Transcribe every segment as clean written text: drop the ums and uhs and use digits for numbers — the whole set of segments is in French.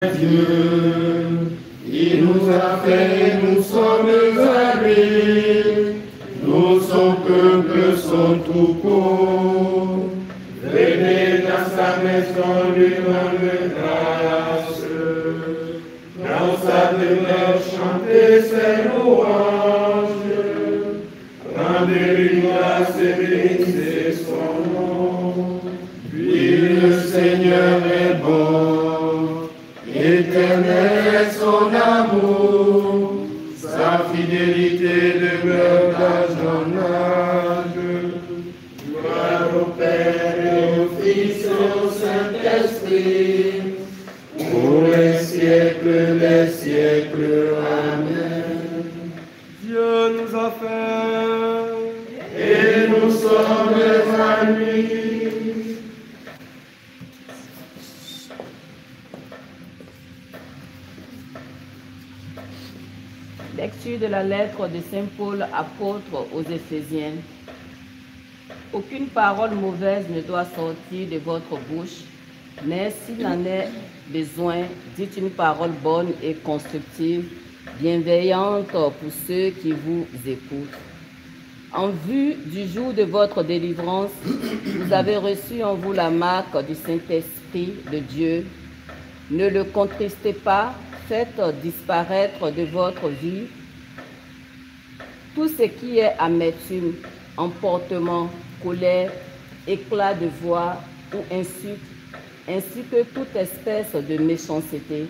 Dieu, il nous a fait, nous sommes allés, nous son peuple, son troupeau. Venez dans sa maison, lui rendre grâce, dans sa demeure, chanter ses louanges, rendez-lui grâce et bénissez son nom. Puis le Seigneur est bon. Éternel est son amour, sa fidélité demeure d'âge en âge. Gloire au Père et au Fils et au Saint-Esprit, pour les siècles, Amen. Dieu nous a fait, et nous sommes amis. Lecture de la lettre de Saint Paul, apôtre aux Éphésiens. Aucune parole mauvaise ne doit sortir de votre bouche, mais s'il en est besoin, dites une parole bonne et constructive, bienveillante pour ceux qui vous écoutent. En vue du jour de votre délivrance, vous avez reçu en vous la marque du Saint-Esprit de Dieu. Ne le contristez pas. Faites disparaître de votre vie tout ce qui est amertume, emportement, colère, éclat de voix ou insulte, ainsi que toute espèce de méchanceté.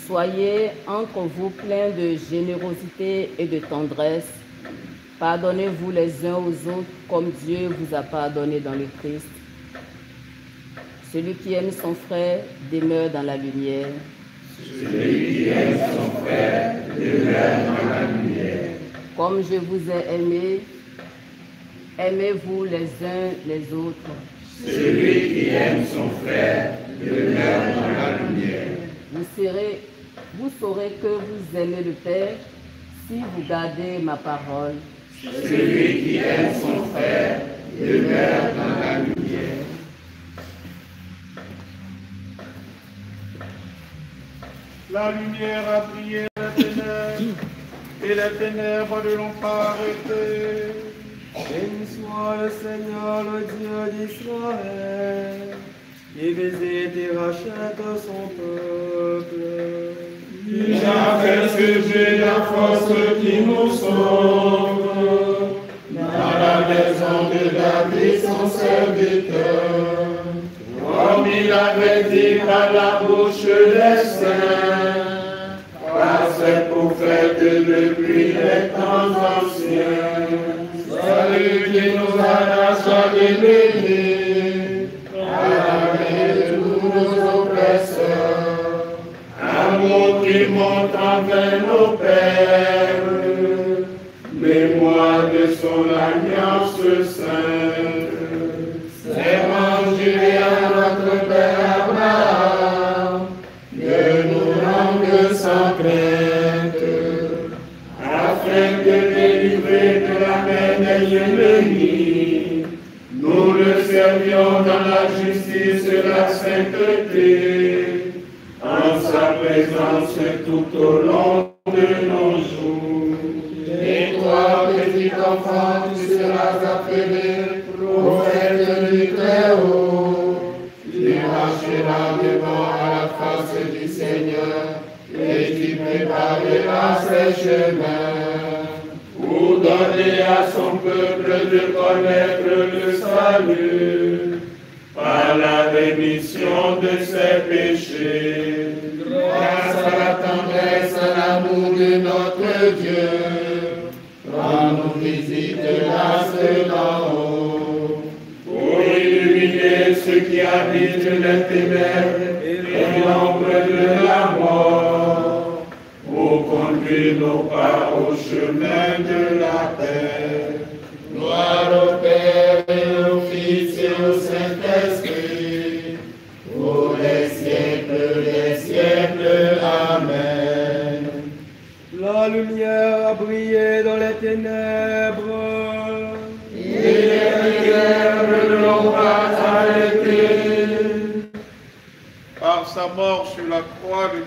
Soyez entre vous pleins de générosité et de tendresse. Pardonnez-vous les uns aux autres comme Dieu vous a pardonné dans le Christ. Celui qui aime son frère demeure dans la lumière. Celui qui aime son frère demeure dans la lumière. Comme je vous ai aimé, aimez-vous les uns les autres. Celui qui aime son frère demeure dans la lumière. Vous saurez que vous aimez le Père si vous gardez ma parole. Celui qui aime son frère demeure dans la lumière. la lumière a brillé les ténèbres, et les ténèbres ne l'ont pas arrêté. Béni soit le Seigneur, le Dieu d'Israël, qui visite et rachète son peuple. Il a fait surgir la force qui nous sauve, dans la maison de David son serviteur. Comme il avait dit par la bouche des saints, par ses prophètes depuis les temps anciens. Celui qui nous arrache à l'ennemi, à la main de tous nos oppresseurs. Amour qui monte envers nos pères, mémoire de son alliance sainte. Serment juré à notre Père Abraham, de nous rendre sans crainte, afin de délivrer de la main des ennemis. Nous le servions dans la justice et la sainteté, en sa présence tout au long de nos jours. Et toi, petit enfant, tu seras appelé prophète du Très-Haut. Tu marcheras devant à la face du Seigneur, et tu prépareras ses chemins, pour donner à son peuple de connaître le salut, par la rémission de ses péchés, grâce à la tendresse, à l'amour de notre Dieu. Rends-nous visite l'astre d'en haut, pour illuminer ceux qui habitent les ténèbres et l'ombre de la mort, pour conduire nos pas au chemin de la paix. Gloire au Père et au Fils et au Saint-Esprit, pour les siècles, Amen. La lumière a brillé dans les ténèbres, Et les ténèbres ne l'ont pas arrêté. par sa mort sur la croix, le